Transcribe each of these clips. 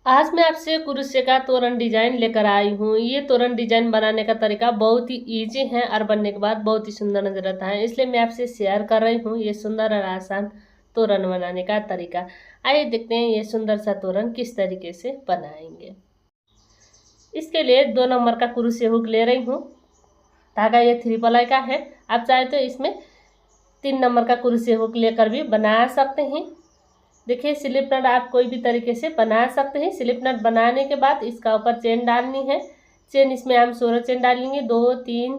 आज मैं आपसे कुरुशे का तोरण डिजाइन लेकर आई हूँ। ये तोरण डिजाइन बनाने का तरीका बहुत ही इजी है और बनने के बाद बहुत ही सुंदर नजर आता है, इसलिए मैं आपसे शेयर कर रही हूँ ये सुंदर और आसान तोरण बनाने का तरीका। आइए देखते हैं ये सुंदर सा तोरण किस तरीके से बनाएंगे। इसके लिए 2 नंबर का कुरुशे हुक ले रही हूँ। धागा ये 3 प्लाई का है। आप चाहे तो इसमें 3 नंबर का कुरुशे हुक लेकर भी बना सकते हैं। देखिए स्लिप नट आप कोई भी तरीके से बना सकते हैं। स्लिप नट बनाने के बाद इसका ऊपर चेन डालनी है। चेन इसमें हम 16 चेन डालेंगे। 2 3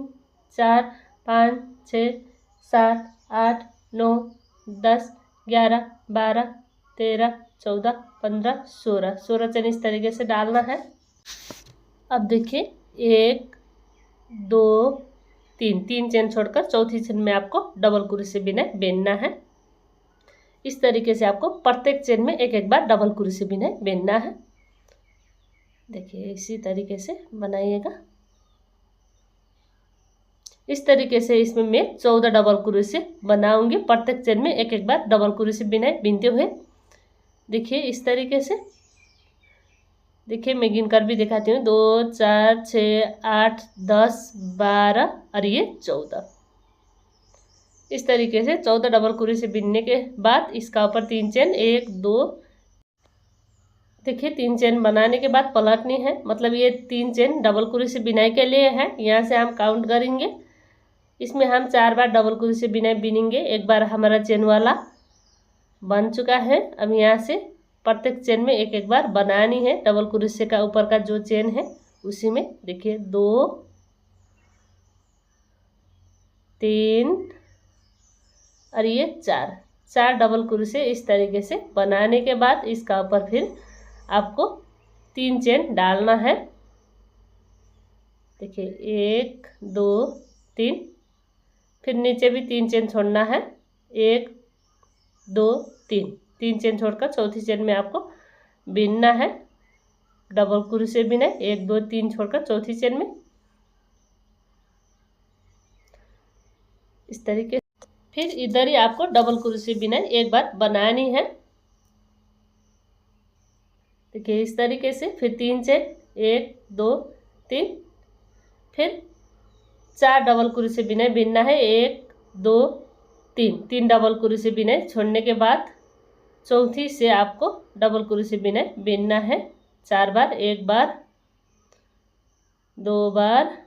4 5 6 7 8 9 10 11 12 13 14 15 16 चेन इस तरीके से डालना है। अब देखिए 1 2 3 चेन छोड़कर चौथी चेन में आपको डबल क्रोशे बिना बेनना है। इस तरीके से आपको प्रत्येक चेन में एक बार डबल क्रोशे बिना बेनना है। देखिए इसी तरीके से बनाइएगा। इस तरीके से इसमें मैं 14 डबल क्रोशे बनाऊंगी। प्रत्येक चेन में एक बार डबल क्रोशे बिना बीनते हुए। देखिए इस तरीके से। देखिए मैं गिन कर भी दिखाती हूँ। 2 4 6 8 10 12 और ये 14। इस तरीके से 14 डबल क्रोशे बीनने के बाद इसका ऊपर 3 चेन 1 2। देखिए 3 चेन बनाने के बाद पलटनी है, मतलब ये 3 चेन डबल क्रोशे बिनाई के लिए है। यहाँ से हम काउंट करेंगे। इसमें हम 4 बार डबल क्रोशे बिनाई बीनेंगे। एक बार हमारा चेन वाला बन चुका है। अब यहाँ से प्रत्येक चेन में एक बार बनानी है। डबल क्रोशे का ऊपर का जो चेन है उसी में देखिए 2 3 और ये 4 डबल क्रोशे इस तरीके से बनाने के बाद इसका ऊपर फिर आपको 3 चेन डालना है। देखिए 1 2 3, फिर नीचे भी 3 चेन छोड़ना है। 1 2 3 चेन छोड़कर चौथी चेन में आपको बीनना है। डबल क्रोशे बिना 1 2 3 छोड़कर चौथी चेन में इस तरीके से। फिर इधर ही आपको डबल क्रोशे बिना एक बार बनानी है। देखिए इस तरीके से। फिर 3 चेन 1 2 3, फिर 4 डबल क्रोशे बिना बीनना है। 1 2 3 डबल क्रोशे बिना छोड़ने के बाद चौथी से आपको डबल क्रोशे बिना बीनना है 4 बार। 1 बार 2 बार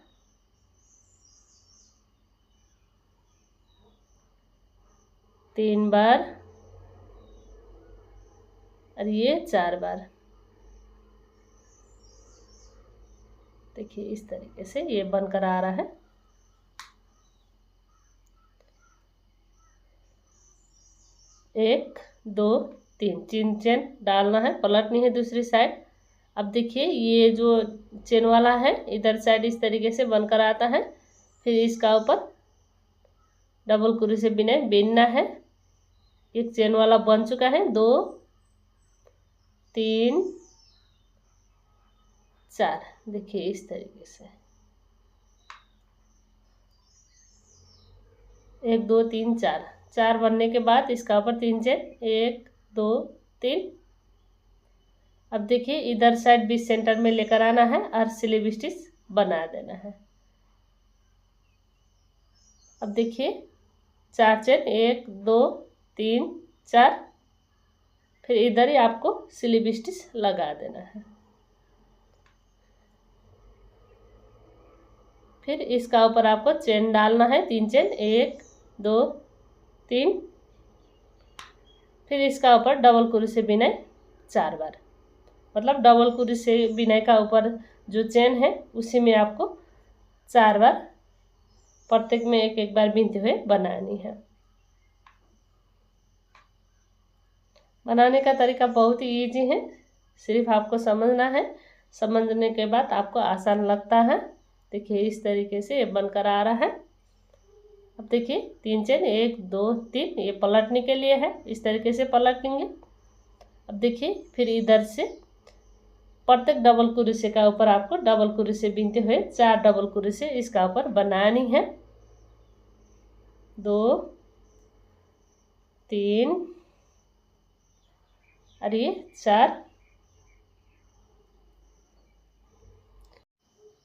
3 बार और ये 4 बार। देखिए इस तरीके से ये बनकर आ रहा है। एक 2 3 चेन डालना है, पलटनी है दूसरी साइड। अब देखिए ये जो चेन वाला है इधर साइड इस तरीके से बनकर आता है। फिर इसका ऊपर डबल क्रोशे बिना बीनना है। एक चेन वाला बन चुका है। 2 3 4। देखिए इस तरीके से 1 2 3 4 बनने के बाद इसका ऊपर 3 चेन 1 2 3। अब देखिए इधर साइड बीच सेंटर में लेकर आना है और स्लीव स्टिच बना देना है। अब देखिए 4 चेन 1 2 3 4, फिर इधर ही आपको स्लीव स्टिच लगा देना है। फिर इसका ऊपर आपको चेन डालना है 3 चेन 1 2 3, फिर इसका ऊपर डबल क्रोशे बिनाई 4 बार, मतलब डबल क्रोशे बिनाई का ऊपर जो चेन है उसी में आपको 4 बार प्रत्येक में एक बार बीनते हुए बनानी है। बनाने का तरीका बहुत ही इजी है, सिर्फ आपको समझना है। समझने के बाद आपको आसान लगता है। देखिए इस तरीके से ये बनकर आ रहा है। अब देखिए 3 चेन 1 2 3, ये पलटने के लिए है। इस तरीके से पलटेंगे। अब देखिए फिर इधर से प्रत्येक डबल क्रोशे का ऊपर आपको डबल क्रोशे बीनते हुए 4 डबल क्रोशे इसका ऊपर बनानी है। 2 3 और ये 4।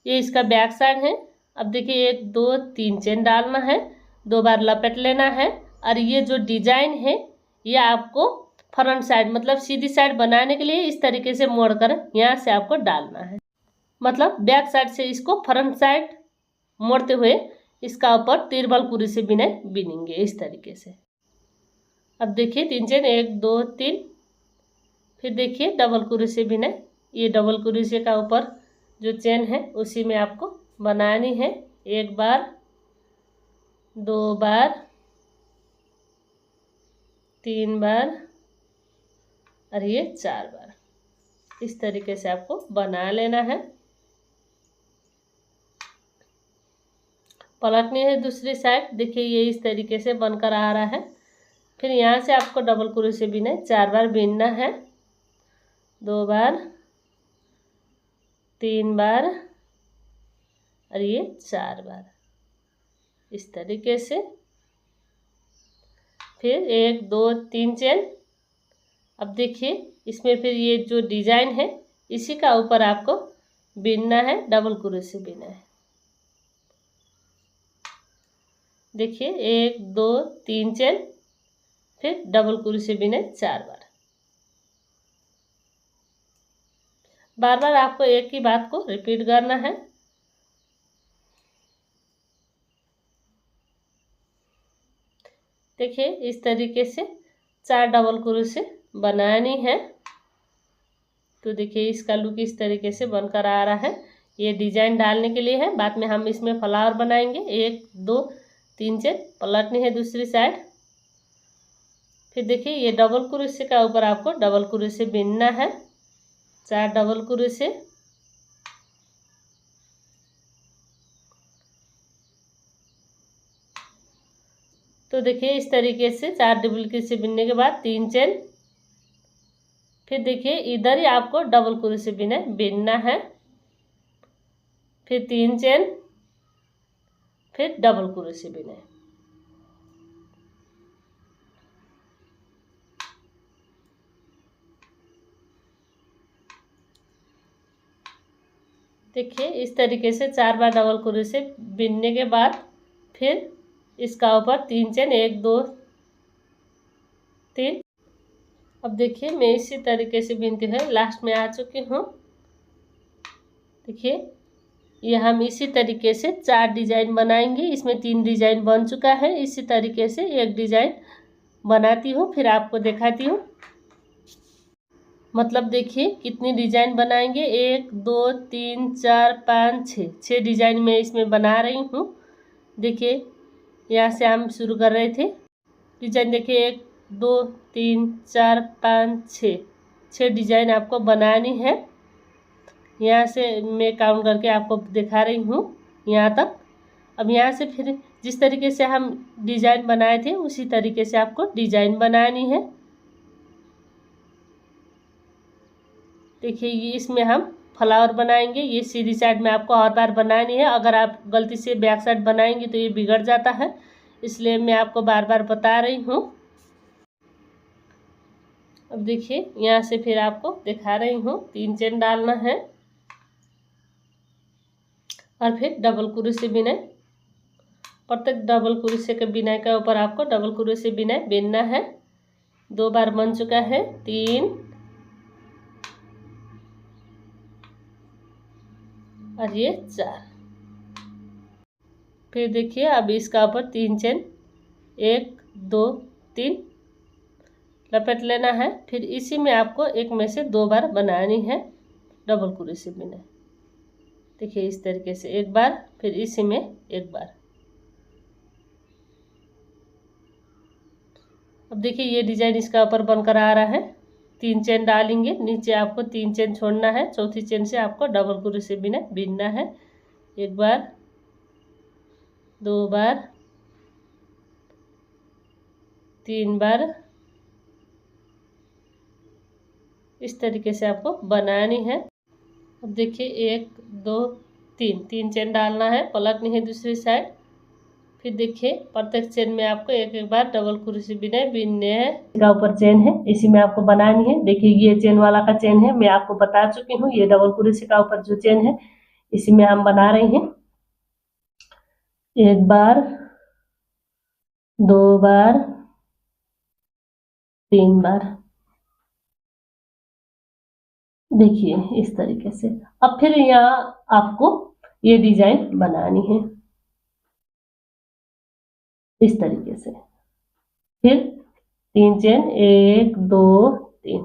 ये इसका बैक साइड है। अब देखिए 1 2 3 चेन डालना है, 2 बार लपेट लेना है और ये जो डिजाइन है ये आपको फ्रंट साइड मतलब सीधी साइड बनाने के लिए इस तरीके से मोड़कर यहाँ से आपको डालना है। मतलब बैक साइड से इसको फ्रंट साइड मोड़ते हुए इसका ऊपर तिरबल कुरी से बिनाई बिनेंगे इस तरीके से। अब देखिए 3 चेन 1 2 3, फिर देखिए डबल कुरी से बिनाई। ये डबल कुरी से का ऊपर जो चेन है उसी में आपको बनानी है। 1 बार 2 बार 3 बार और ये 4 बार इस तरीके से आपको बना लेना है। पलटनी है दूसरी साइड। देखिए ये इस तरीके से बनकर आ रहा है। फिर यहाँ से आपको डबल क्रोशे से बिना 4 बार बिनना है, 2 बार 3 बार और ये 4 बार इस तरीके से। फिर 1 2 3 चेन। अब देखिए इसमें फिर ये जो डिजाइन है इसी का ऊपर आपको बिनना है, डबल क्रोशे से बिना है। देखिए 1 2 3 चेन, फिर डबल क्रोशे से बिना 4 बार। बार बार आपको एक ही बात को रिपीट करना है। देखिए इस तरीके से 4 डबल क्रोशे बनानी है। तो देखिए इसका लुक इस तरीके से बनकर आ रहा है। ये डिजाइन डालने के लिए है, बाद में हम इसमें फ्लावर बनाएंगे। 1 2 3 चेन, पलटनी है दूसरी साइड। फिर देखिए ये डबल क्रोशे का ऊपर आपको डबल क्रोशे बिनना है, 4 डबल क्रोशे। तो देखिए इस तरीके से 4 डबल क्रोशे बिनने के बाद 3 चेन। फिर देखिए इधर ही आपको डबल क्रोशे बिनना है, फिर 3 चेन, फिर डबल क्रोशे बिने। देखिए इस तरीके से 4 बार डबल क्रोशे बिनने के बाद फिर इसका ऊपर 3 चेन, 1 2 3। अब देखिए मैं इसी तरीके से बिनती हुए लास्ट में आ चुकी हूँ। देखिए ये हम इसी तरीके से 4 डिजाइन बनाएंगे। इसमें 3 डिजाइन बन चुका है। इसी तरीके से एक डिजाइन बनाती हूँ, फिर आपको दिखाती हूँ। मतलब देखिए कितनी डिजाइन बनाएंगे, 1 2 3 4 5 6 डिजाइन मैं इसमें बना रही हूँ। देखिए यहाँ से हम शुरू कर रहे थे डिजाइन। देखिए 1 2 3 4 5 6 डिजाइन आपको बनानी है। यहाँ से मैं काउंट करके आपको दिखा रही हूँ यहाँ तक। अब यहाँ से फिर जिस तरीके से हम डिजाइन बनाए थे उसी तरीके से आपको डिजाइन बनानी है। देखिए ये इसमें हम फ्लावर बनाएंगे। ये सीधी साइड में आपको और बार बनानी है। अगर आप गलती से बैक साइड बनाएंगे तो ये बिगड़ जाता है, इसलिए मैं आपको बार बार बता रही हूँ। अब देखिए यहाँ से फिर आपको दिखा रही हूँ, 3 चेन डालना है और फिर डबल क्रोशे बिनाई। प्रत्येक डबल क्रोशे के बिनाई का ऊपर आपको डबल क्रोशे बिनाई बिनना है। 2 बार बन चुका है, 3 और ये 4। फिर देखिए अब इसका ऊपर 3 चेन, 1 2 3 लपेट लेना है। फिर इसी में आपको एक में से 2 बार बनानी है डबल क्रोशे बिनाई। देखिए इस तरीके से 1 बार, फिर इसी में 1 बार। अब देखिए ये डिजाइन इसका ऊपर बनकर आ रहा है। 3 चेन डालेंगे, नीचे आपको 3 चेन छोड़ना है। चौथी चेन से आपको डबल क्रोशे बिना बिनना है। 1 बार 2 बार 3 बार इस तरीके से आपको बनानी है। अब देखिए 1 2 3 चेन डालना है, पलटनी है दूसरी साइड। फिर देखिए प्रत्येक चेन में आपको एक बार डबल क्रोशे बिना बिनने हैं। इसका ऊपर चेन है, इसी में आपको बनानी है। देखिए ये चेन वाला का चेन है, मैं आपको बता चुकी हूँ। ये डबल क्रोशे का ऊपर जो चेन है इसी में हम बना रहे हैं। एक बार, दो बार, तीन बार। देखिए इस तरीके से। अब फिर यहाँ आपको ये डिजाइन बनानी है इस तरीके से। फिर 3 चेन, 1 2 3।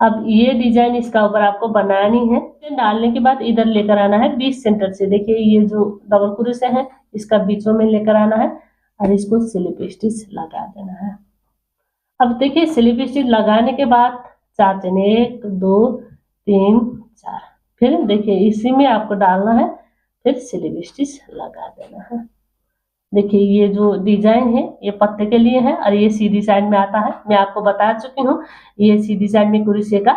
अब ये डिजाइन इसका ऊपर आपको बनानी है। डालने के बाद इधर लेकर आना है बीच सेंटर से। देखिए ये जो डबल क्रोशे है इसका बीचों में लेकर आना है और इसको स्लिप स्टिच लगा देना है। अब देखिए स्लिप स्टिच लगाने के बाद 4 चेन, 1 2 3 4। फिर देखिए इसी में आपको डालना है, फिर स्लिप स्टिच लगा देना है। देखिए ये जो डिजाइन है ये पत्ते के लिए है और ये सीधी साइड में आता है। मैं आपको बता चुकी हूँ, ये सीधी साइड में क्रोशे का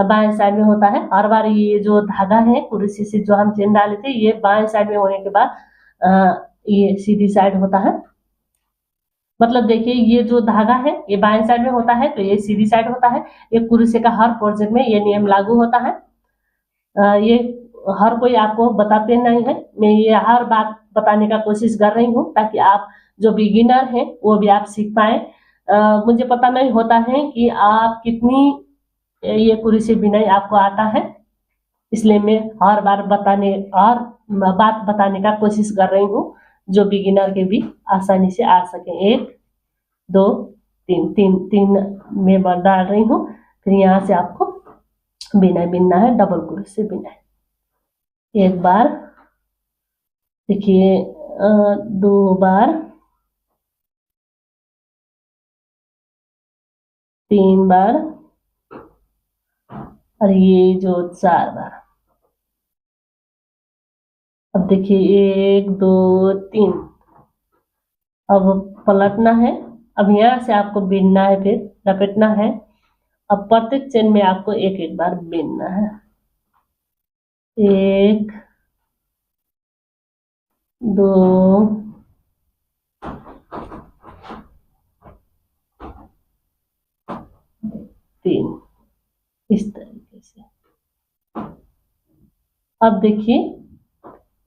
बाएं साइड में होता है। हर बार ये जो धागा है क्रोशे से जो हम चेन डाले थे ये बाएं साइड में होने के बाद ये सीधी साइड होता है। मतलब देखिए ये जो धागा है ये बाएं साइड में होता है तो ये सीधी साइड होता है। ये क्रोशे का हर पोर्शन में ये नियम लागू होता है। ये हर कोई आपको बताते नहीं है, मैं ये हर बात बताने का कोशिश कर रही हूँ ताकि आप जो बिगिनर हैं वो भी आप सीख पाए। मुझे पता नहीं होता है कि आप कितनी ये क्रोशे बुनाई आपको आता है, इसलिए मैं हर बार बात बताने का कोशिश कर रही हूँ जो बिगिनर के भी आसानी से आ सके। 1 2 3 3 में डाल रही हूँ। फिर यहाँ से आपको बिना बिनना है, डबल क्रोशे बिना है। एक बार देखिए, 2 बार, 3 बार और ये जो 4 बार। अब देखिए 1 2 3। अब पलटना है। अब यहाँ से आपको बिनना है, फिर लपेटना है। अब प्रत्येक चेन में आपको एक एक बार बिनना है। 1 2 3 इस तरीके से। अब देखिए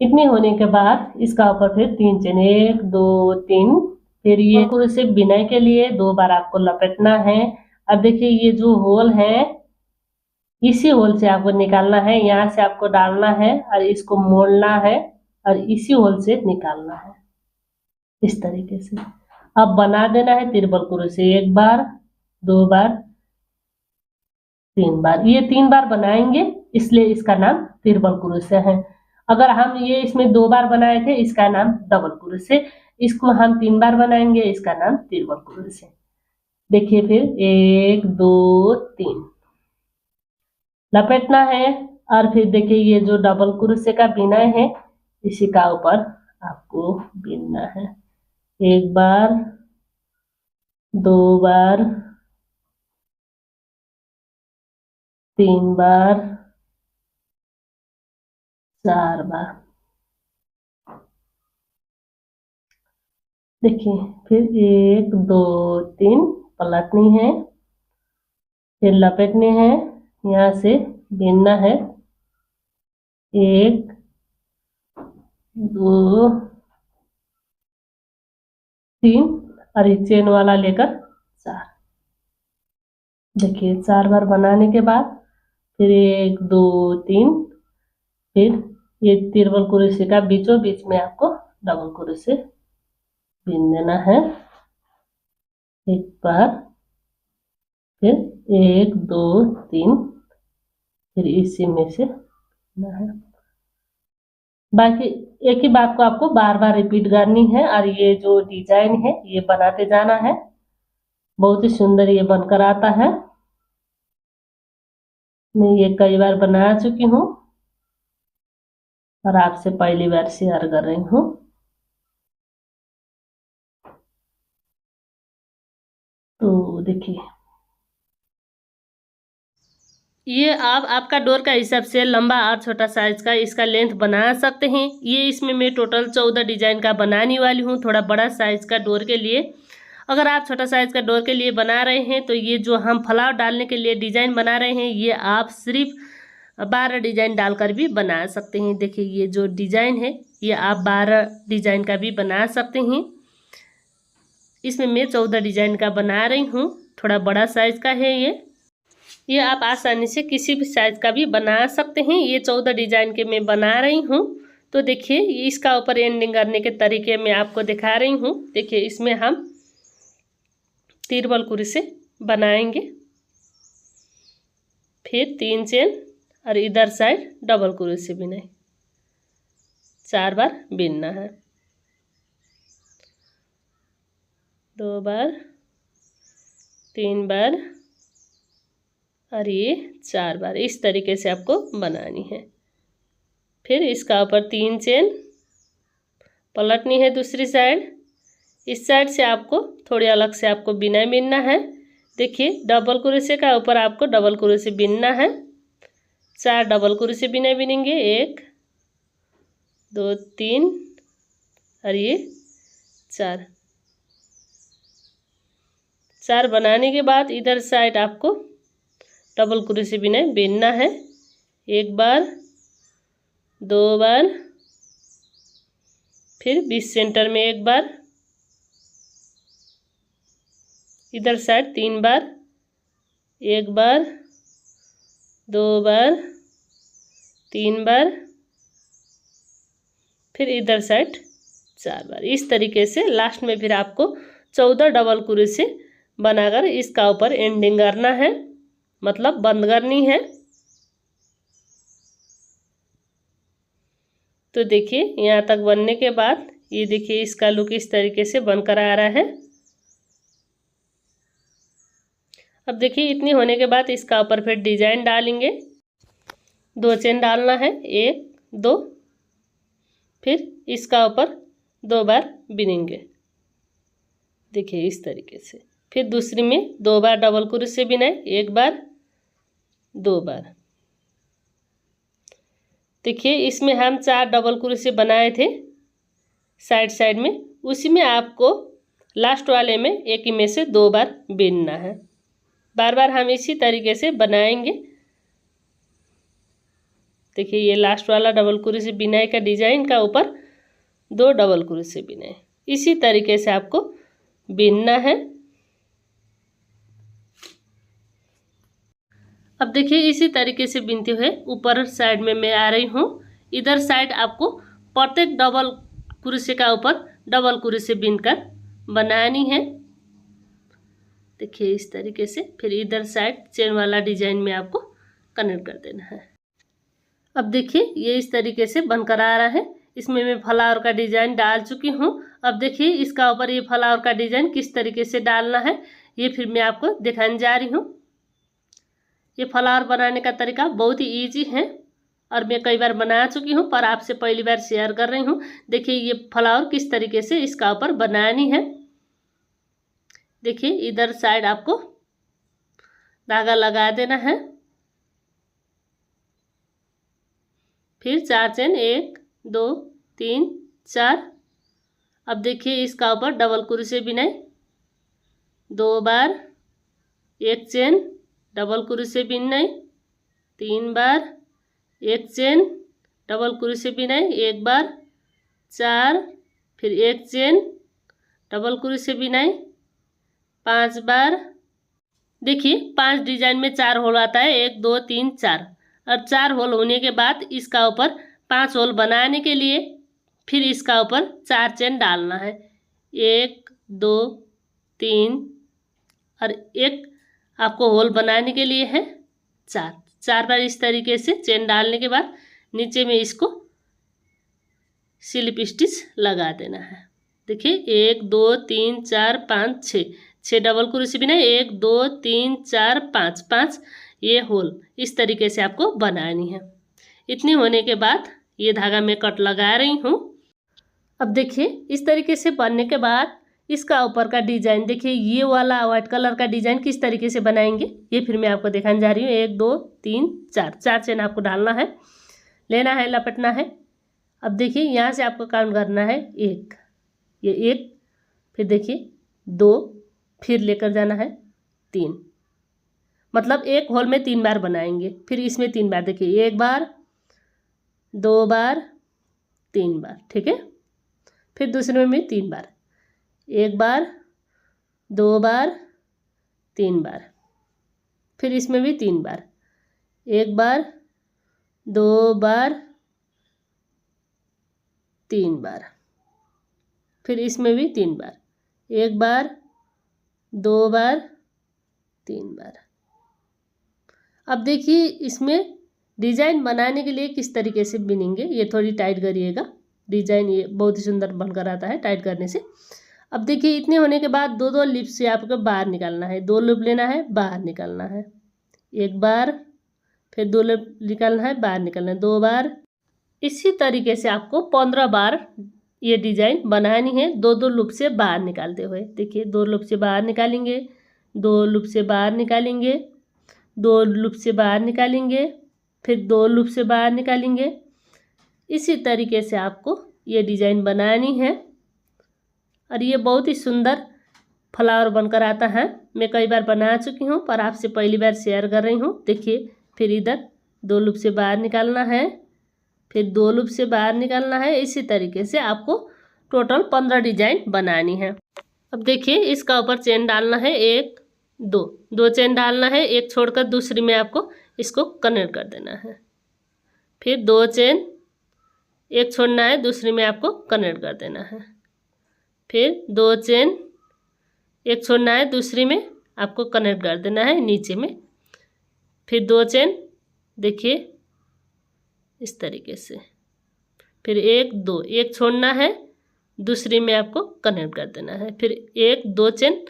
इतने होने के बाद इसका ऊपर फिर 3 चेन, 1 2 3। फिर ये क्रोशे बिनाई के लिए 2 बार आपको लपेटना है। अब देखिए ये जो होल है इसी होल से आपको निकालना है। यहाँ से आपको डालना है और इसको मोड़ना है और इसी होल से निकालना है इस तरीके से। अब बना देना है ट्रिपल क्रोशे। 1 बार, 2 बार, 3 बार। ये 3 बार बनाएंगे इसलिए इसका नाम ट्रिपल क्रोशे है। अगर हम ये इसमें 2 बार बनाए थे इसका नाम डबल क्रोशे, इसको हम 3 बार बनाएंगे इसका नाम ट्रिपल क्रोशे। देखिए फिर 1 2 3 लपेटना है और फिर देखिए ये जो डबल क्रोशे का बिनाई है इसी का ऊपर आपको बिनना है। 1 बार, 2 बार, 3 बार, 4 बार। देखिए फिर 1 2 3 पलटनी है, फिर लपेटने हैं, यहाँ से बिनना है। 1 2 3 और ये चेन वाला लेकर 4। देखिए 4 बार बनाने के बाद फिर 1 2 3। फिर ये ट्रिपल क्रोशे का बीचों बीच में आपको डबल क्रोशे बिन देना है। एक बार, फिर 1 2 3, फिर इसी में से है। बाकी एक ही बात को आपको बार बार रिपीट करनी है और ये जो डिजाइन है ये बनाते जाना है। बहुत ही सुंदर ये बनकर आता है। मैं ये कई बार बना चुकी हूँ और आपसे पहली बार शेयर कर रही हूँ। तो देखिए ये आप आपका डोर का हिसाब से लंबा और छोटा साइज का इसका लेंथ बना सकते हैं। ये इसमें मैं टोटल 14 डिजाइन का बनाने वाली हूँ, थोड़ा बड़ा साइज का डोर के लिए। अगर आप छोटा साइज का डोर के लिए बना रहे हैं तो ये जो हम फ्लावर डालने के लिए डिजाइन बना रहे हैं ये आप सिर्फ 12 डिजाइन डालकर भी बना सकते हैं। देखिए ये जो डिजाइन है ये आप 12 डिजाइन का भी बना सकते हैं। इसमें मैं 14 डिजाइन का बना रही हूँ, थोड़ा बड़ा साइज का है ये आप आसानी से किसी भी साइज का भी बना सकते हैं। ये 14 डिजाइन के मैं बना रही हूँ। तो देखिए इसका ऊपर एंडिंग करने के तरीके मैं आपको दिखा रही हूँ। देखिए इसमें हम तिरबल कुर्सी से बनाएंगे, फिर 3 चेन और इधर साइड डबल कुर्सी से बिनाई, 4 बार बिनना है, 2 बार, 3 बार और ये 4 बार। इस तरीके से आपको बनानी है। फिर इसका ऊपर 3 चेन पलटनी है दूसरी साइड। इस साइड से आपको थोड़ी अलग से आपको बिना बिनना है। देखिए डबल कुर्सी का ऊपर आपको डबल कुर्सी बिनना है, 4 डबल कुर्सी बिना बिनेंगे, 1 2 3 और ये 4 बनाने के बाद इधर साइड आपको डबल कुर्सी बिना बिनना है, 1 बार, 2 बार, फिर बीच सेंटर में 1 बार, इधर साइड 3 बार, 1 बार, 2 बार, 3 बार, फिर इधर साइड 4 बार। इस तरीके से लास्ट में फिर आपको 14 डबल कुर्सी बनाकर इसका ऊपर एंडिंग करना है, मतलब बंद करनी है। तो देखिए यहाँ तक बनने के बाद ये देखिए इसका लुक इस तरीके से बनकर आ रहा है। अब देखिए इतनी होने के बाद इसका ऊपर फिर डिजाइन डालेंगे। 2 चेन डालना है, 1 2, फिर इसका ऊपर 2 बार बिनेंगे। देखिए इस तरीके से। फिर दूसरी में 2 बार डबल कुर्सी बिनाई, 1 बार, 2 बार। देखिए इसमें हम 4 डबल कुर्सी बनाए थे साइड साइड में, उसी में आपको लास्ट वाले में एक ही में से 2 बार बिनना है। बार बार हम इसी तरीके से बनाएंगे। देखिए ये लास्ट वाला डबल कुर्सी बिनाई का डिजाइन का ऊपर 2 डबल कुर्सी बिनाई, इसी तरीके से आपको बिनना है। अब देखिए इसी तरीके से बिनते हुए ऊपर साइड में मैं आ रही हूँ। इधर साइड आपको प्रत्येक डबल कुर्सी का ऊपर डबल कुर्सी बिनकर बनानी है। देखिए इस तरीके से। फिर इधर साइड चेन वाला डिजाइन में आपको कनेक्ट कर देना है। अब देखिए ये इस तरीके से बनकर आ रहा है। इसमें मैं फ्लावर का डिजाइन डाल चुकी हूँ। अब देखिए इसका ऊपर ये फ्लावर का डिजाइन किस तरीके से डालना है ये फिर मैं आपको दिखाने जा रही हूँ। ये फ्लावर बनाने का तरीका बहुत ही ईजी है और मैं कई बार बना चुकी हूँ, पर आपसे पहली बार शेयर कर रही हूँ। देखिए ये फ्लावर किस तरीके से इसका ऊपर बनानी है। देखिए इधर साइड आपको धागा लगा देना है, फिर 4 चेन, 1 2 3 4। अब देखिए इसका ऊपर डबल कुर्सी बिनाई, 2 बार, 1 चेन डबल कुर्सी बिनाई, 3 बार, 1 चेन डबल कुर्सी बिनाई, 1 बार, 4, फिर 1 चेन डबल कुर्सी बिनाई, 5 बार। देखिए 5 डिजाइन में 4 होल आता है, 1 2 3 4। और 4 होल होने के बाद इसका ऊपर 5 होल बनाने के लिए फिर इसका ऊपर 4 चेन डालना है, 1 2 3 और 1 आपको होल बनाने के लिए है 4 बार। इस तरीके से चेन डालने के बाद नीचे में इसको स्लिप स्टिच लगा देना है। देखिए 1 2 3 4 5 6 डबल कुर्सी बिनाई, 1 2 3 4 5 ये होल इस तरीके से आपको बनानी है। इतनी होने के बाद ये धागा में कट लगा रही हूँ। अब देखिए इस तरीके से बनने के बाद इसका ऊपर का डिजाइन, देखिए ये वाला व्हाइट कलर का डिजाइन किस तरीके से बनाएंगे ये फिर मैं आपको दिखाने जा रही हूँ। 1 2 3 4 चेन आपको डालना है, लेना है, लपटना है। अब देखिए यहाँ से आपको काउंट करना है 1, ये 1, फिर देखिए 2, फिर लेकर जाना है 3, मतलब एक होल में 3 बार बनाएंगे। फिर इसमें 3 बार, देखिए 1 बार, 2 बार, 3 बार, ठीक है। फिर दूसरे में 3 बार, 1 बार, 2 बार, 3 बार। फिर इसमें भी 3 बार, 1 बार, 2 बार, 3 बार। फिर इसमें भी 3 बार, 1 बार, 2 बार, 3 बार। अब देखिए इसमें डिजाइन बनाने के लिए किस तरीके से बिनेंगे, ये थोड़ी टाइट करिएगा। डिजाइन ये बहुत ही सुंदर बनकर आता है टाइट करने से। अब देखिए इतने होने के बाद 2-2 लिप से आपको बाहर निकालना है। 2 लिप लेना है, बाहर निकालना है, 1 बार, फिर 2 लिप निकालना है, बाहर निकालना है, 2 बार। इसी तरीके से आपको 15 बार ये डिजाइन बनानी है, 2-2 लूप से बाहर निकालते हुए। देखिए 2 लूप से बाहर निकालेंगे, 2 लूप से बाहर निकालेंगे, 2 लूप से बाहर निकालेंगे, फिर 2 लूप से बाहर निकालेंगे। इसी तरीके से आपको ये डिजाइन बनानी है और ये बहुत ही सुंदर फ्लावर बनकर आता है। मैं कई बार बना चुकी हूँ पर आपसे पहली बार शेयर कर रही हूँ। देखिए फिर इधर 2 लूप से बाहर निकालना है, फिर 2 लूप से बाहर निकालना है। इसी तरीके से आपको टोटल 15 डिजाइन बनानी है। अब देखिए इसका ऊपर चेन डालना है, 1 2 चेन डालना है, एक छोड़कर दूसरी में आपको इसको कनेक्ट कर देना है। फिर 2 चेन, एक छोड़ना है, दूसरी में आपको कनेक्ट कर देना है। फिर 2 चेन, एक छोड़ना है, दूसरी में आपको कनेक्ट कर देना है नीचे में। फिर 2 चेन, देखिए इस तरीके से। फिर 1 2, एक छोड़ना है, दूसरी में आपको कनेक्ट कर देना है। फिर 1 2 चेन,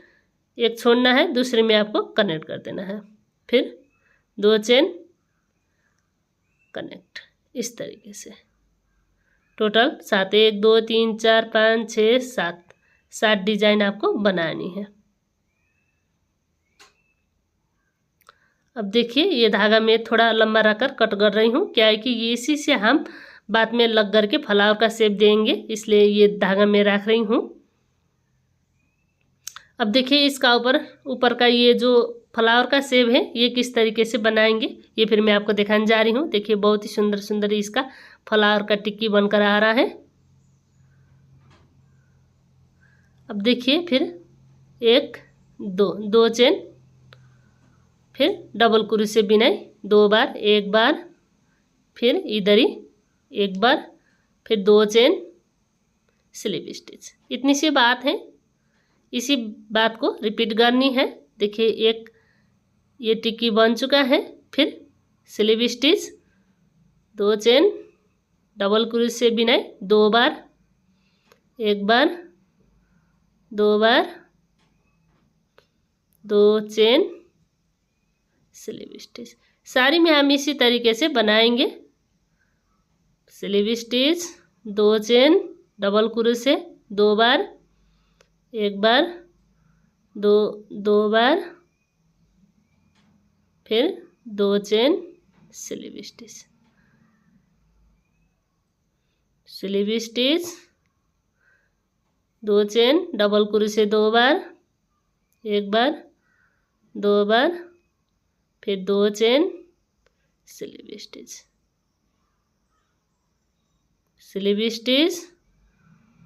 एक छोड़ना है, दूसरी में आपको कनेक्ट कर देना है। फिर 2 चेन, कनेक्ट, इस तरीके से टोटल 7 1 2 3 4 5 6 7 डिजाइन आपको बनानी है। अब देखिए ये धागा में थोड़ा लंबा रखकर कट कर रही हूँ, क्या है कि ये इसी से हम बाद में लग करके फ्लावर का शेप देंगे, इसलिए ये धागा में रख रही हूँ। अब देखिए इसका ऊपर का ये जो फ्लावर का शेप है ये किस तरीके से बनाएंगे ये फिर मैं आपको दिखाने जा रही हूँ। देखिए बहुत ही सुंदर सुंदर इसका फ्लावर का टिक्की बनकर आ रहा है। अब देखिए फिर 1 2 चेन, फिर डबल क्रोशे बिनाई 2 बार, 1 बार, फिर इधर ही 1 बार, फिर 2 चेन, स्लिप स्टिच। इतनी सी बात है, इसी बात को रिपीट करनी है। देखिए एक ये टिक्की बन चुका है। फिर slip stitch, 2 chain, double crochet बिनाई 2 बार, 1 बार, 2 बार, 2 चेन, स्लिप स्टिच। सारी में हम इसी तरीके से बनाएंगे। Slip stitch, 2 chain, double crochet 2 बार, 1 बार, 2 बार, फिर 2 chain, slip stitch, slip stitch, 2 chain, double crochet 2 बार, 1 बार, 2 बार, फिर 2 chain, slip stitch, slip stitch,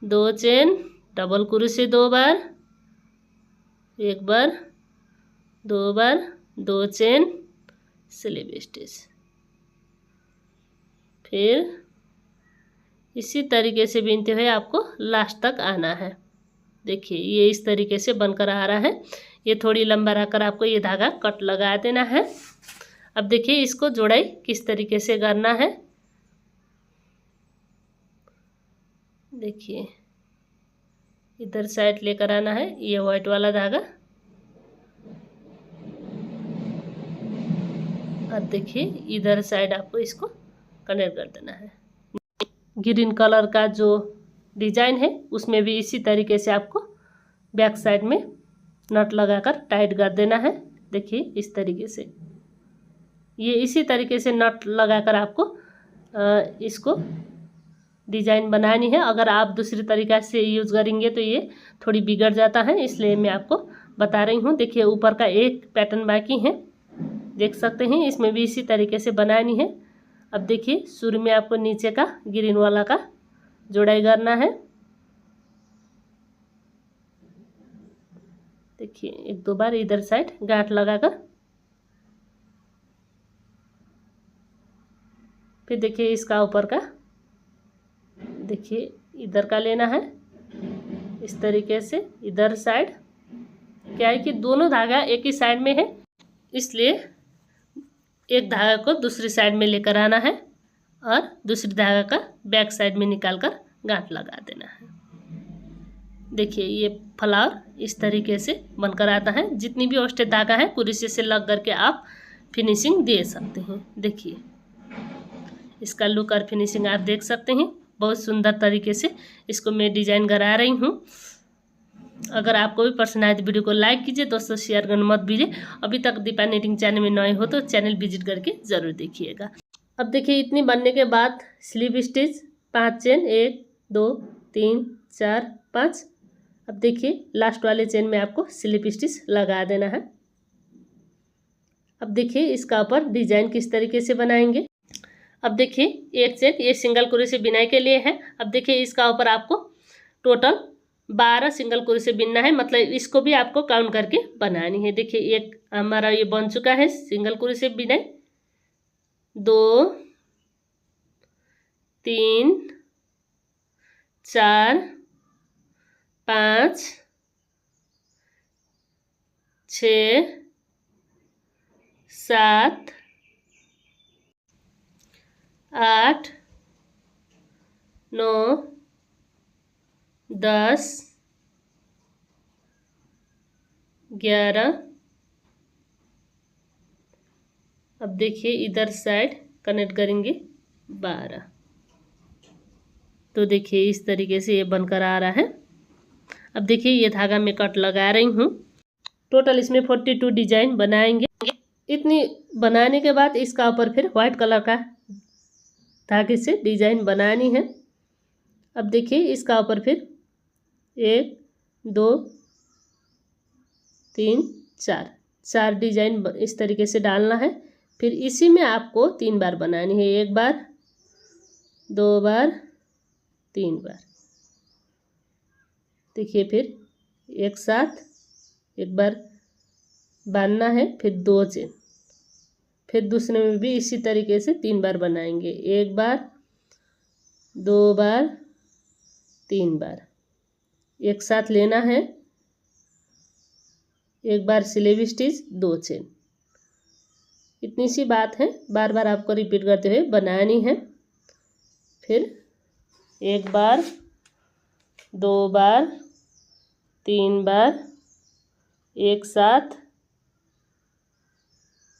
2 chain, double crochet 2 बार, 1 बार, 2 बार, 2 चेन, स्लिप स्टिच। फिर इसी तरीके से बीनते हुए आपको लास्ट तक आना है। देखिए ये इस तरीके से बनकर आ रहा है। ये थोड़ी लंबा रखकर आपको ये धागा कट लगा देना है। अब देखिए इसको जोड़ाई किस तरीके से करना है। देखिए इधर साइड लेकर आना है ये व्हाइट वाला धागा, और देखिए इधर साइड आपको इसको कनेक्ट कर देना है। ग्रीन कलर का जो डिजाइन है उसमें भी इसी तरीके से आपको बैक साइड में नट लगाकर टाइट कर देना है। देखिए इस तरीके से, ये इसी तरीके से नट लगाकर आपको इसको डिजाइन बनानी है। अगर आप दूसरी तरीका से यूज़ करेंगे तो ये थोड़ी बिगड़ जाता है, इसलिए मैं आपको बता रही हूँ। देखिए ऊपर का एक पैटर्न बाकी है, देख सकते हैं इसमें भी इसी तरीके से बनानी है। अब देखिए शुरू में आपको नीचे का ग्रीन वाला का जोड़ाई करना है। देखिए 1-2 बार इधर साइड गांठ लगाकर, फिर देखिए इसका ऊपर का देखिए इधर का लेना है इस तरीके से। इधर साइड क्या है कि दोनों धागा एक ही साइड में है, इसलिए एक धागा को दूसरी साइड में लेकर आना है और दूसरी धागा का बैक साइड में निकाल कर गांठ लगा देना है। देखिए ये फ्लावर इस तरीके से बनकर आता है। जितनी भी ओस्टेड धागा है कुरुशे से लग करके आप फिनिशिंग दे सकते हैं। देखिए इसका लुक और फिनिशिंग आप देख सकते हैं। बहुत सुंदर तरीके से इसको मैं डिजाइन करा रही हूँ। अगर आपको भी पसंद आए तो वीडियो को लाइक कीजिए, दोस्तों शेयर करना मत भूलिए। अभी तक दीपा नीटिंग चैनल में नए हो तो चैनल विजिट करके ज़रूर देखिएगा। अब देखिए इतनी बनने के बाद स्लीव स्टिच 5 चेन 1 2 3 4 5। अब देखिए लास्ट वाले चेन में आपको स्लीव स्टिच लगा देना है। अब देखिए इसका ऊपर डिजाइन किस तरीके से बनाएंगे। अब देखिए एक चेन ये सिंगल क्रोशे बिनाई के लिए है। अब देखिए इसका ऊपर आपको टोटल 12 सिंगल क्रोशे बिनना है, मतलब इसको भी आपको काउंट करके बनानी है। देखिए एक हमारा ये बन चुका है सिंगल क्रोशे बिनाई, 2 3 4 5 6 7 8 9 10 11। अब देखिए इधर साइड कनेक्ट करेंगे 12। तो देखिए इस तरीके से ये बनकर आ रहा है। अब देखिए ये धागा में कट लगा रही हूँ। टोटल इसमें 42 डिजाइन बनाएंगे। इतनी बनाने के बाद इसका ऊपर फिर व्हाइट कलर का धागे से डिजाइन बनानी है। अब देखिए इसका ऊपर फिर 1 2 3 4 डिजाइन इस तरीके से डालना है। फिर इसी में आपको 3 बार बनानी है, 1 बार 2 बार 3 बार। देखिए फिर एक साथ एक बार बांधना है, फिर 2 चेन, फिर दूसरे में भी इसी तरीके से 3 बार बनाएंगे, 1 बार 2 बार 3 बार। एक साथ लेना है, एक बार स्लीव स्टिच 2 चेन। इतनी सी बात है, बार बार आपको रिपीट करते हुए बनानी है। फिर 1 बार 2 बार 3 बार एक साथ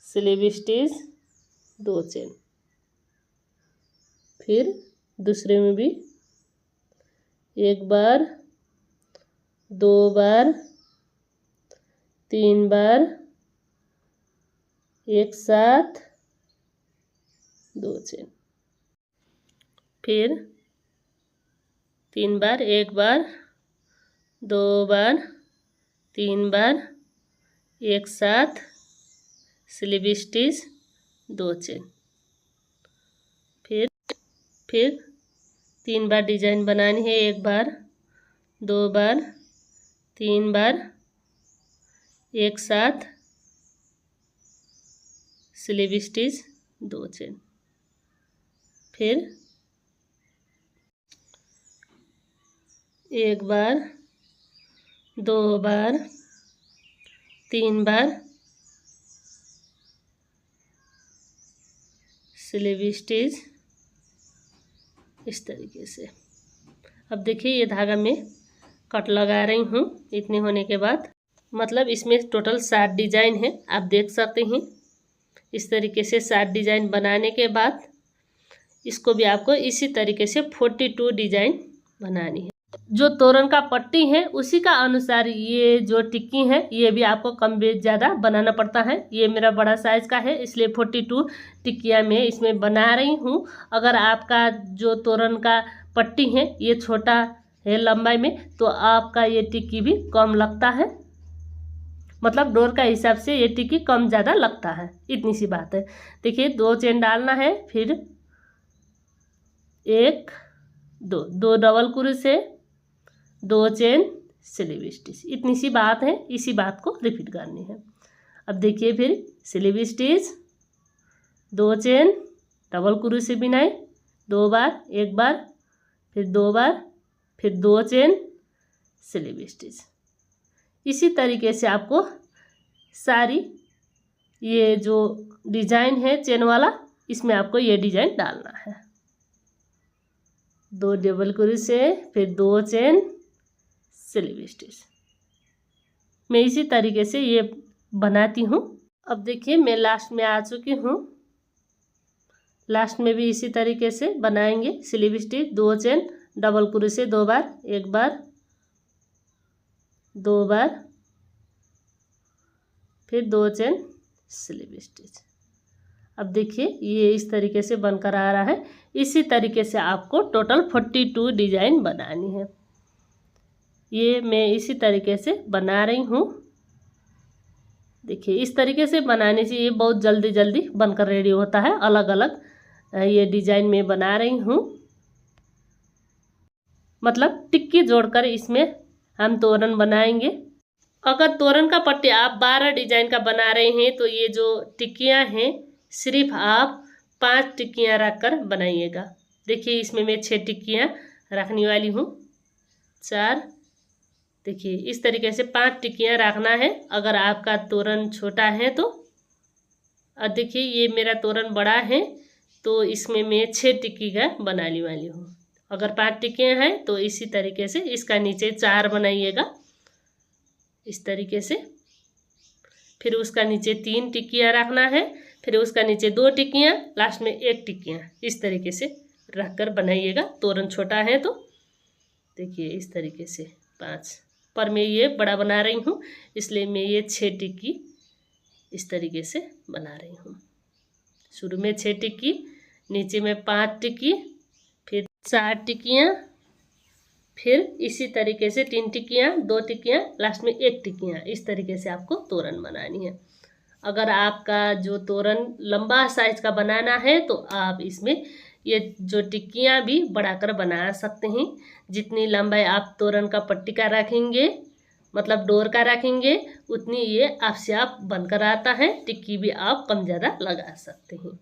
स्लीव स्टिच 2 चेन। फिर दूसरे में भी 1 बार 2 बार 3 बार एक साथ 2 चेन। फिर 3 बार, 1 बार 2 बार 3 बार एक साथ स्लीव स्टिच 2 चेन। फिर 3 बार डिजाइन बनानी है, 1 बार 2 बार 3 बार एक साथ स्लीव स्टिच 2 चेन। फिर 1 बार 2 बार 3 बार स्लीव स्टिच इस तरीके से। अब देखिए ये धागा में कट लगा रही हूँ। इतने होने के बाद मतलब इसमें टोटल 7 डिजाइन है, आप देख सकते हैं। इस तरीके से 7 डिजाइन बनाने के बाद इसको भी आपको इसी तरीके से 42 डिजाइन बनानी है। जो तोरण का पट्टी है उसी का अनुसार ये जो टिक्की है ये भी आपको कम बेच ज़्यादा बनाना पड़ता है। ये मेरा बड़ा साइज़ का है इसलिए 42 टिक्कियाँ मैं इसमें बना रही हूँ। अगर आपका जो तोरण का पट्टी है ये छोटा है लंबाई में तो आपका ये टिक्की भी कम लगता है। मतलब डोर का हिसाब से ये टिक्की कम ज़्यादा लगता है, इतनी सी बात है। देखिए 2 चेन डालना है, फिर 1 2 double crochet 2 chain sleeve stitch, इतनी सी बात है। इसी बात को रिपीट करनी है। अब देखिए फिर sleeve stitch 2 chain double crochet बिनाई 2 बार, 1 बार, फिर 2 बार, फिर 2 चेन स्लीव स्टिच। इसी तरीके से आपको सारी ये जो डिजाइन है चेन वाला, इसमें आपको ये डिजाइन डालना है। 2 डबल क्रोशे फिर 2 चेन स्लीव स्टिच। मैं इसी तरीके से ये बनाती हूँ। अब देखिए मैं लास्ट में आ चुकी हूँ। लास्ट में भी इसी तरीके से बनाएंगे। Sleeve stitch 2 chain double crochet 2 बार, 1 बार, 2 बार, फिर 2 चेन स्लीव स्टिच। अब देखिए ये इस तरीके से बनकर आ रहा है। इसी तरीके से आपको टोटल 42 डिजाइन बनानी है। ये मैं इसी तरीके से बना रही हूँ। देखिए इस तरीके से बनाने से ये बहुत जल्दी जल्दी बनकर रेडी होता है। अलग अलग ये डिजाइन में बना रही हूँ, मतलब टिक्की जोड़कर इसमें हम तोरण बनाएंगे। अगर तोरण का पट्टी आप 12 डिजाइन का बना रहे हैं तो ये जो टिक्कियाँ हैं सिर्फ आप 5 टिक्कियाँ रखकर बनाइएगा। देखिए इसमें मैं 6 टिक्कियाँ रखने वाली हूँ, 4। देखिए इस तरीके से 5 टिक्कियाँ रखना है। अगर आपका तोरण छोटा है तो, और देखिए ये मेरा तोरण बड़ा है तो इसमें मैं 6 टिक्की का बनाने वाली हूँ। अगर 5 टिक्कियाँ हैं तो इसी तरीके से इसका नीचे 4 बनाइएगा, इस तरीके से। फिर उसका नीचे 3 टिक्कियाँ रखना है, फिर उसका नीचे 2 टिक्कियाँ, लास्ट में 1 टिक्कियाँ, इस तरीके से रखकर बनाइएगा। तोरण छोटा है तो देखिए इस तरीके से 5, पर मैं ये बड़ा बना रही हूँ इसलिए मैं ये 6 टिक्की इस तरीके से बना रही हूँ। शुरू में 6 टिक्की, नीचे में 5 टिक्की, फिर 4 टिक्कियाँ, फिर इसी तरीके से 3 टिक्कियाँ, 2 टिक्कियाँ, लास्ट में 1 टिक्कियाँ। इस तरीके से आपको तोरण बनानी है। अगर आपका जो तोरण लंबा साइज का बनाना है तो आप इसमें ये जो टिक्कियाँ भी बढ़ाकर बना सकते हैं। जितनी लंबाई आप तोरण का पट्टी का रखेंगे, मतलब डोर का रखेंगे, उतनी ये आपसे आप बनकर आता है। टिक्की भी आप कम ज़्यादा लगा सकते हैं।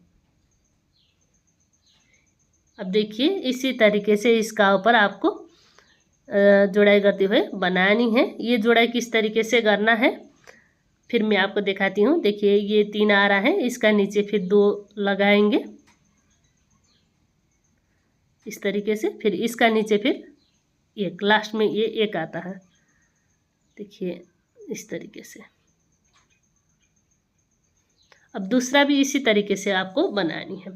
अब देखिए इसी तरीके से इसका ऊपर आपको जोड़ाई करते हुए बनानी है। ये जोड़ाई किस तरीके से करना है फिर मैं आपको दिखाती हूँ। देखिए ये 3 आ रहा है, इसका नीचे फिर 2 लगाएंगे इस तरीके से, फिर इसका नीचे फिर 1, लास्ट में ये 1 आता है। देखिए इस तरीके से। अब दूसरा भी इसी तरीके से आपको बनानी है।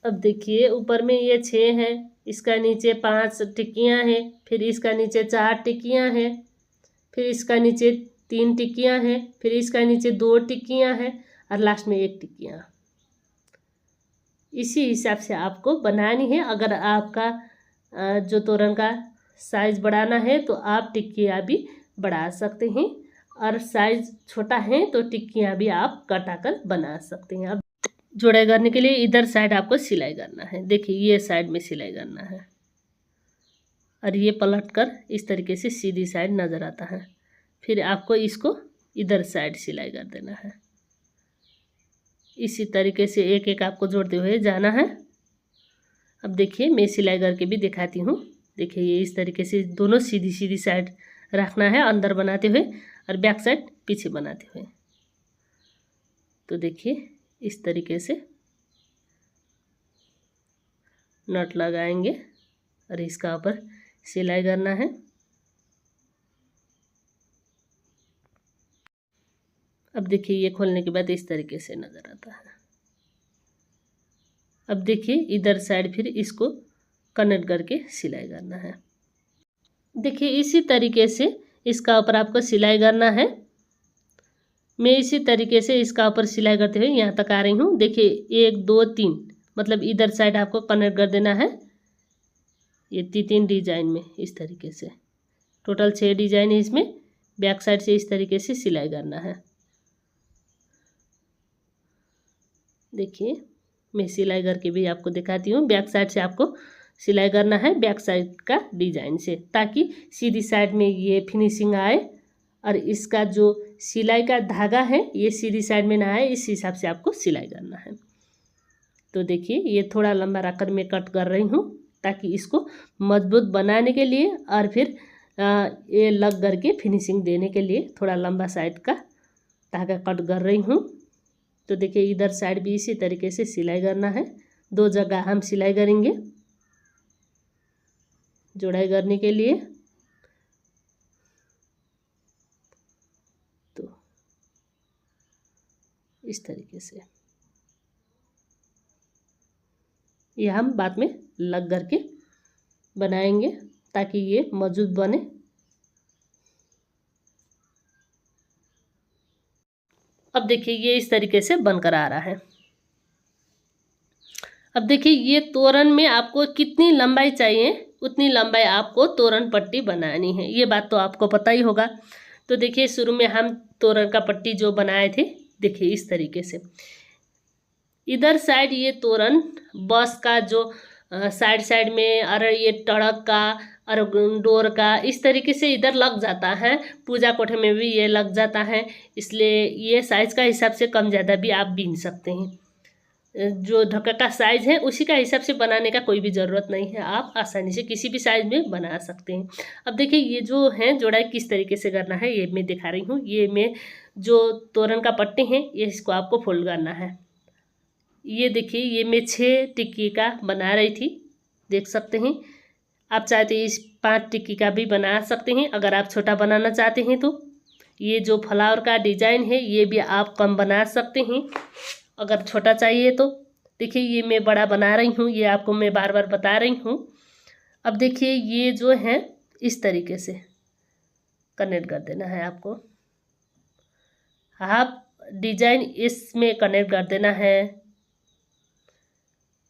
अब देखिए ऊपर में ये 6 है, इसका नीचे 5 टिक्कियाँ हैं, फिर इसका नीचे 4 टिक्कियाँ हैं, फिर इसका नीचे 3 टिक्कियाँ हैं, फिर इसका नीचे 2 टिक्कियाँ हैं और लास्ट में 1 टिक्कियाँ। इसी हिसाब से आपको बनानी है। अगर आपका जो तोरण का साइज़ बढ़ाना है तो आप टिक्कियाँ भी बढ़ा सकते हैं, और साइज़ छोटा है तो टिक्कियाँ भी आप कटाकर बना सकते हैं। अब जोड़ाई करने के लिए इधर साइड आपको सिलाई करना है। देखिए ये साइड में सिलाई करना है और ये पलट कर इस तरीके से सीधी साइड नज़र आता है। फिर आपको इसको इधर साइड सिलाई कर देना है। इसी तरीके से एक एक आपको जोड़ते हुए जाना है। अब देखिए मैं सिलाई करके भी दिखाती हूँ। देखिए ये इस तरीके से दोनों सीधी सीधी साइड रखना है अंदर बनाते हुए, और बैक साइड पीछे बनाते हुए। तो देखिए इस तरीके से नट लगाएंगे और इसका ऊपर सिलाई करना है। अब देखिए ये खोलने के बाद इस तरीके से नज़र आता है। अब देखिए इधर साइड फिर इसको कनेक्ट करके सिलाई करना है। देखिए इसी तरीके से इसका ऊपर आपको सिलाई करना है। मैं इसी तरीके से इसका ऊपर सिलाई करते हुए यहाँ तक आ रही हूँ। देखिए 1 2 3 मतलब इधर साइड आपको कनेक्ट कर देना है ये 3 डिजाइन में इस तरीके से। टोटल 6 डिजाइन है इसमें। बैक साइड से इस तरीके से सिलाई करना है। देखिए मैं सिलाई करके भी आपको दिखाती हूँ। बैक साइड से आपको सिलाई करना है, बैक साइड का डिजाइन से, ताकि सीधी साइड में ये फिनिशिंग आए और इसका जो सिलाई का धागा है ये सीधी साइड में ना आए, इस हिसाब से आपको सिलाई करना है। तो देखिए ये थोड़ा लंबा रखकर मैं कट कर रही हूँ ताकि इसको मजबूत बनाने के लिए और फिर ये लग करके फिनिशिंग देने के लिए थोड़ा लंबा साइड का धागा कट कर रही हूँ। तो देखिए इधर साइड भी इसी तरीके से सिलाई करना है। 2 जगह हम सिलाई करेंगे जोड़ाई करने के लिए। तो इस तरीके से ये हम बाद में लग करके बनाएंगे ताकि ये मजबूत बने। अब देखिए ये इस तरीके से बनकर आ रहा है। अब देखिए ये तोरण में आपको कितनी लंबाई चाहिए उतनी लंबाई आपको तोरण पट्टी बनानी है, ये बात तो आपको पता ही होगा। तो देखिए शुरू में हम तोरण का पट्टी जो बनाए थे, देखिए इस तरीके से इधर साइड ये तोरण बस का जो साइड साइड में और ये टड़क का और डोर का इस तरीके से इधर लग जाता है। पूजा कोठे में भी ये लग जाता है, इसलिए ये साइज़ का हिसाब से कम ज़्यादा भी आप बीन सकते हैं। जो ढक्कन का साइज़ है उसी का हिसाब से बनाने का कोई भी ज़रूरत नहीं है, आप आसानी से किसी भी साइज़ में बना सकते हैं। अब देखिए ये जो है जोड़ाई किस तरीके से करना है ये मैं दिखा रही हूँ। ये मैं जो तोरण का पट्टी है ये इसको आपको फोल्ड करना है। ये देखिए ये मैं 6 टिक्की का बना रही थी, देख सकते हैं। आप चाहते इस 5 टिक्की का भी बना सकते हैं अगर आप छोटा बनाना चाहते हैं तो। ये जो फ्लावर का डिज़ाइन है ये भी आप कम बना सकते हैं अगर छोटा चाहिए तो। देखिए ये मैं बड़ा बना रही हूँ, ये आपको मैं बार बार बता रही हूँ। अब देखिए ये जो है इस तरीके से कनेक्ट कर देना है आपको। हाफ डिजाइन इसमें कनेक्ट कर देना है।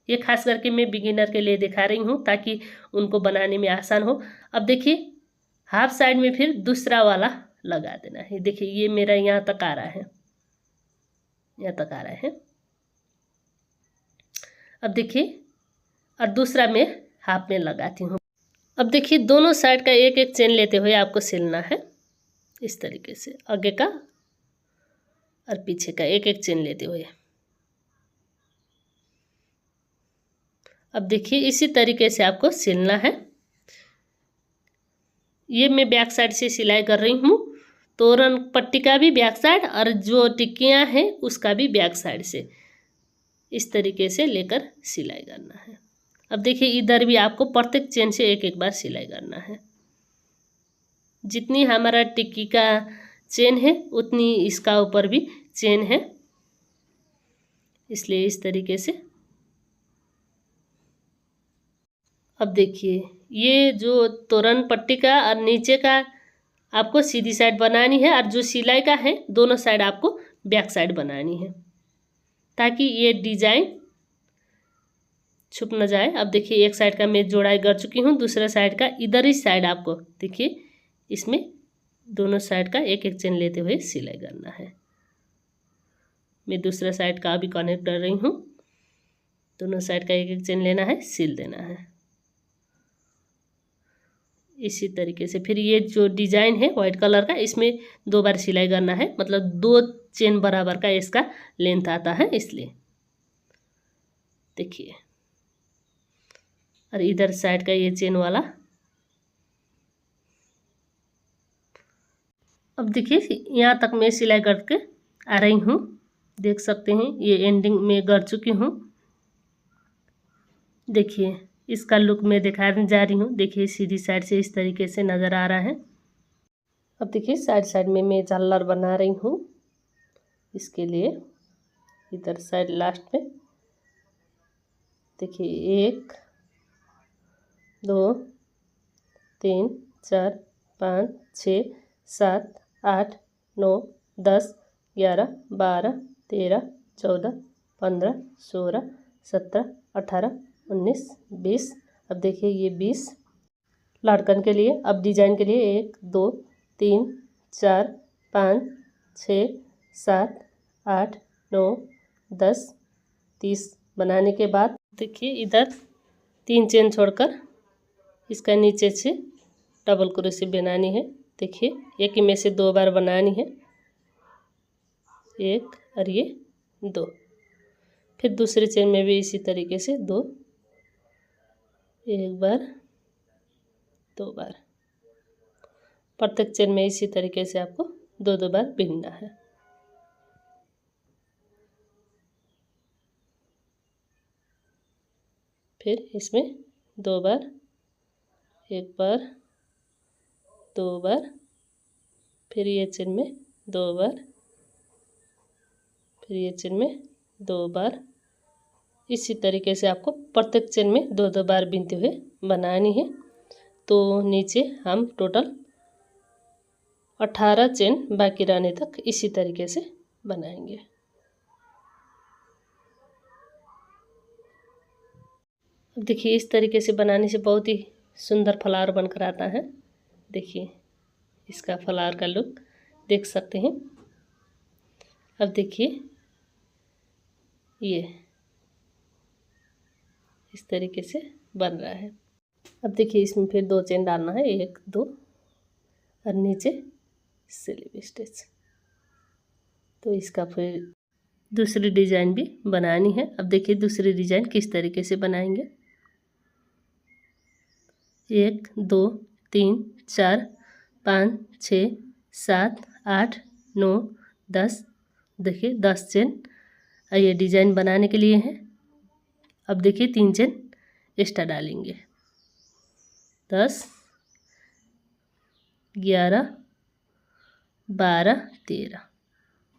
ये खास करके मैं बिगिनर के लिए दिखा रही हूँ ताकि उनको बनाने में आसान हो। अब देखिए हाफ साइड में फिर दूसरा वाला लगा देना है। देखिए ये मेरा यहाँ तक आ रहा है, यहाँ तक आ रहा है। अब देखिए और दूसरा मैं हाफ में लगाती हूँ। अब देखिए दोनों साइड का एक एक चेन लेते हुए आपको सिलना है इस तरीके से, आगे का और पीछे का एक एक चेन लेते हुए। अब देखिए इसी तरीके से आपको सिलना है। ये मैं बैक साइड से सिलाई कर रही हूँ, तोरण पट्टी का भी बैक साइड और जो टिक्कियाँ हैं उसका भी बैक साइड से इस तरीके से लेकर सिलाई करना है। अब देखिए इधर भी आपको प्रत्येक चेन से एक एक बार सिलाई करना है। जितनी हमारा टिक्की का चेन है उतनी इसका ऊपर भी चेन है, इसलिए इस तरीके से। अब देखिए ये जो तोरण पट्टी का और नीचे का आपको सीधी साइड बनानी है और जो सिलाई का है दोनों साइड आपको बैक साइड बनानी है ताकि ये डिजाइन छुप न जाए। अब देखिए एक साइड का मैं जोड़ाई कर चुकी हूँ, दूसरा साइड का इधर ही साइड आपको देखिए इसमें दोनों साइड का एक एक चेन लेते हुए सिलाई करना है। मैं दूसरा साइड का अभी कनेक्ट कर रही हूँ। दोनों साइड का एक एक चेन लेना है, सिल देना है इसी तरीके से। फिर ये जो डिजाइन है वाइट कलर का इसमें 2 बार सिलाई करना है, मतलब 2 चेन बराबर का इसका लेंथ आता है इसलिए। देखिए और इधर साइड का ये चेन वाला। अब देखिए यहाँ तक मैं सिलाई करके आ रही हूँ, देख सकते हैं ये एंडिंग में कर चुकी हूँ। देखिए इसका लुक मैं दिखाने जा रही हूँ। देखिए सीधी साइड से इस तरीके से नज़र आ रहा है। अब देखिए साइड साइड में मैं झालर बना रही हूँ इसके लिए। इधर साइड लास्ट में देखिए 1 2 3 4 5 6 7 8 9 10 11 12 13 14 15 16 17 18 19 20। अब देखिए ये 20 लटकन के लिए। अब डिजाइन के लिए 1 2 3 4 5 6 7 8 9 10 30 बनाने के बाद देखिए इधर 3 चेन छोड़कर इसका नीचे से डबल क्रोशे बनानी है। देखिए एक ही में से 2 बार बनानी है, 1 और ये 2। फिर दूसरे चेन में भी इसी तरीके से 2, 1 बार 2 बार। प्रत्येक चेन में इसी तरीके से आपको 2 बार बिनना है। फिर इसमें 2 बार, 1 बार 2 बार, फिर ये चेन में 2 बार, फिर ये चेन में 2 बार। इसी तरीके से आपको प्रत्येक चेन में 2 बार बिनते हुए बनानी है। तो नीचे हम टोटल 18 चेन बाकी रहने तक इसी तरीके से बनाएंगे। अब देखिए इस तरीके से बनाने से बहुत ही सुंदर फ्लावर बनकर आता है। देखिए इसका फ्लावर का लुक देख सकते हैं। अब देखिए ये इस तरीके से बन रहा है। अब देखिए इसमें फिर 2 चेन डालना है, 1 2 और नीचे स्लिप स्टिच। तो इसका फिर दूसरी डिजाइन भी बनानी है। अब देखिए दूसरी डिजाइन किस तरीके से बनाएंगे। 1 2 3 4 5 6 7 8 9 10। देखिए 10 चेन ये डिजाइन बनाने के लिए है। अब देखिए 3 चेन एक्स्ट्रा डालेंगे, 10 11 12 13।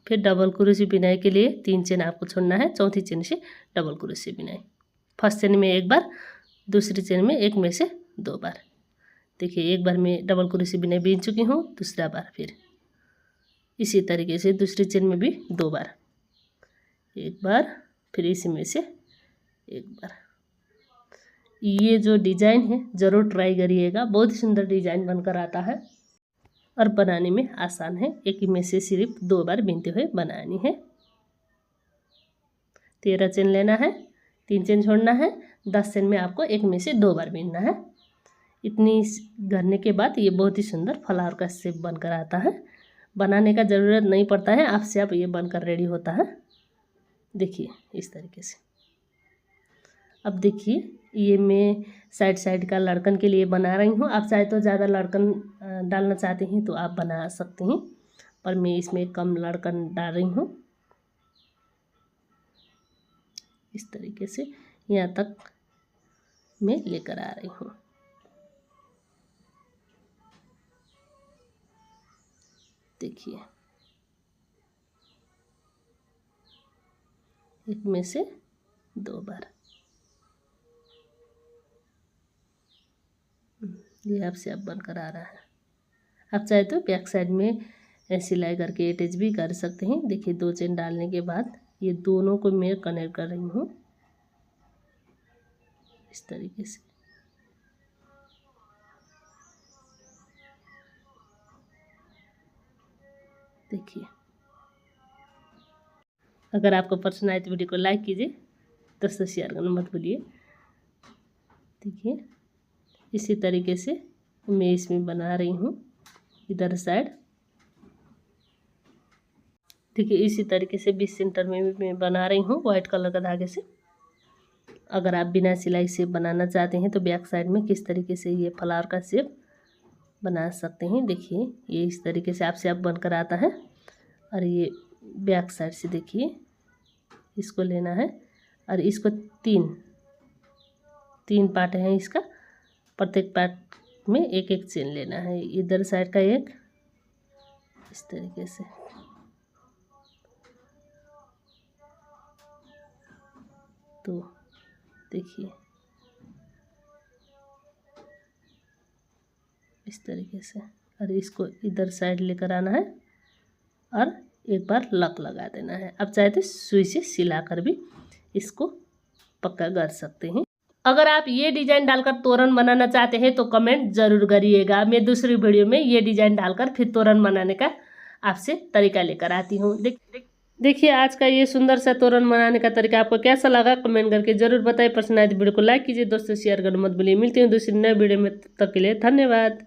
फिर डबल क्रोशे बिनाई के लिए 3 चेन आपको छोड़ना है, चौथी चेन से डबल क्रोशे बिनाई। फर्स्ट चेन में 1 बार, दूसरी चेन में 1 में से 2 बार। देखिए 1 बार में डबल क्रोशे बिनाई बिन चुकी हूँ, दूसरा बार फिर इसी तरीके से दूसरी चेन में भी 2 बार, 1 बार, फिर इसी में से 1 बार। ये जो डिज़ाइन है ज़रूर ट्राई करिएगा, बहुत ही सुंदर डिज़ाइन बनकर आता है और बनाने में आसान है। एक ही में से सिर्फ 2 बार बिनते हुए बनानी है। 13 चेन लेना है, 3 चेन छोड़ना है, 10 चेन में आपको 1 में से 2 बार बिनना है। इतनी करने के बाद ये बहुत ही सुंदर फ्लावर का शेप बनकर आता है। बनाने का ज़रूरत नहीं पड़ता है, आपसे आप ये बनकर रेडी होता है। देखिए इस तरीके से। अब देखिए ये मैं साइड का लटकन के लिए बना रही हूँ। आप चाहे तो ज़्यादा लटकन डालना चाहते हैं तो आप बना सकते हैं, पर मैं इसमें कम लटकन डाल रही हूँ। इस तरीके से यहाँ तक मैं लेकर आ रही हूँ। देखिए 1 में से 2 बार। ये आपसे अब बनकर आ रहा है। आप चाहे तो बैक साइड में सिलाई करके अटैच भी कर सकते हैं। देखिए 2 चेन डालने के बाद ये दोनों को मैं कनेक्ट कर रही हूँ इस तरीके से। देखिए अगर आपको पसंद आए तो वीडियो को लाइक कीजिए, दोस्तों शेयर करना मत भूलिए। देखिए इसी तरीके से मैं इसमें बना रही हूँ इधर साइड। देखिए इसी तरीके से बीच सेंटर में भी मैं बना रही हूँ वाइट कलर का धागे से। अगर आप बिना सिलाई से बनाना चाहते हैं तो बैक साइड में किस तरीके से ये फ्लावर का शेप बना सकते हैं। देखिए ये इस तरीके से आपसे आप बनकर आता है। और ये बैक साइड से देखिए इसको लेना है और इसको तीन पार्ट हैं इसका, प्रत्येक पार्ट में 1 चेन लेना है। इधर साइड का 1 इस तरीके से। तो देखिए इस तरीके से, और इसको इधर साइड लेकर आना है और एक बार लक लगा देना है। अब चाहे तो सुई से सिलाकर भी इसको पक्का कर सकते हैं। अगर आप ये डिजाइन डालकर तोरण बनाना चाहते हैं तो कमेंट जरूर करिएगा। मैं दूसरी वीडियो में ये डिजाइन डालकर फिर तोरण बनाने का आपसे तरीका लेकर आती हूँ। देखिए आज का ये सुंदर सा तोरण बनाने का तरीका आपको कैसा लगा कमेंट करके जरूर बताइए। पसंद आए तो वीडियो को लाइक कीजिए, दोस्तों शेयर करना मत भूलिए। मिलती हूँ दूसरी नए वीडियो में, तब तक के लिए धन्यवाद।